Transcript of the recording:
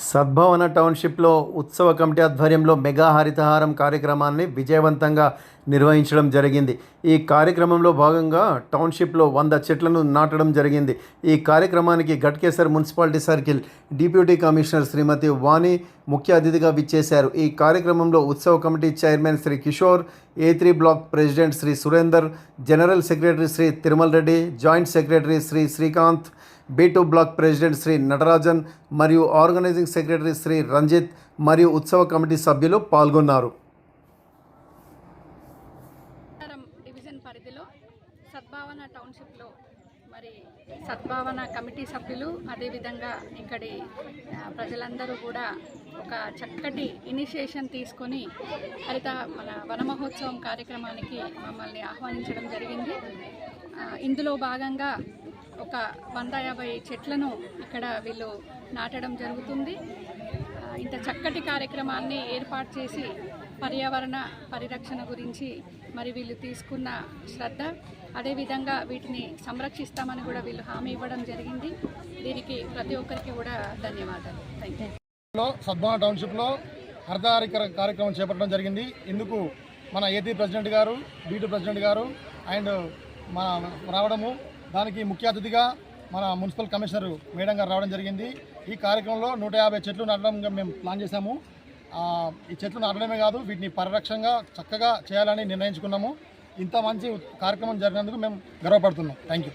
సద్భవన టౌన్షిప్లో ఉత్సవ కమిటీ ఆధ్వర్యంలో మెగా హరితహారం కార్యక్రమాన్ని విజయవంతంగా నిర్వహించడం జరిగింది. ఈ కార్యక్రమంలో భాగంగా టౌన్షిప్లో 100 చెట్లను నాటడం జరిగింది. ఈ కార్యక్రమానికి Ghatkesar municipality circle deputy commissioner Shrimati Vani ముఖ్య అతిథిగా విచ్చేశారు. ఈ కార్యక్రమంలో ఉత్సవ committee chairman Shri Kishore, A3 block president Shri Surender, general secretary Shri Tirumal Reddy, joint secretary Shri Srikanth, B2 block president Shri Natarajan మరియు ఆర్గనైజింగ్ సెక్రటరీ శ్రీ రంజిత్ మరియు ఉత్సవ కమిటీ సభ్యులు పాల్గొన్నారు. డివిజన్ పరిధిలో సద్భావన టౌన్షిప్లో మరి సద్భావన కమిటీ సభ్యులు అదేవిధంగా ఇక్కడి ప్రజలందరూ కూడా ఒక చక్కటి ఇనిషియేషన్ తీసుకొని మన వన మహోత్సవం కార్యక్రమానికి మమ్మల్ని ఆహ్వానించడం జరిగింది. ఇందులో భాగంగా ఒక 150 చెట్లను ఇక్కడ వీళ్ళు నాటడం జరుగుతుంది. ఇంత చక్కటి కార్యక్రమాన్ని ఏర్పాటు చేసి పర్యావరణ పరిరక్షణ గురించి మరి వీళ్ళు తీసుకున్న శ్రద్ధ, అదేవిధంగా వీటిని సంరక్షిస్తామని కూడా వీళ్ళు హామీ ఇవ్వడం జరిగింది. దీనికి ప్రతి ఒక్కరికి కూడా ధన్యవాదాలు. Thank you. సద్భావన టౌన్షిప్లో హరితహార కార్యక్రమం చేపట్టడం జరిగింది. ఇందుకు మన A3 ప్రెసిడెంట్ గారు, B2 ప్రెసిడెంట్ గారు అండ్ మన రావడము, దానికి ముఖ్య అతిథిగా మన మున్సిపల్ కమిషనర్ మేడం గారు రావడం జరిగింది. ఈ కార్యక్రమంలో 150 చెట్లు నాటడంగా మేము ప్లాన్ చేశాము. ఈ చెట్లు నాటడమే కాదు, వీటిని పరిరక్షణగా చక్కగా చేయాలని నిర్ణయించుకున్నాము. ఇంత మంచి కార్యక్రమం జరిగినందుకు మేము గర్వపడుతున్నాం. Thank you.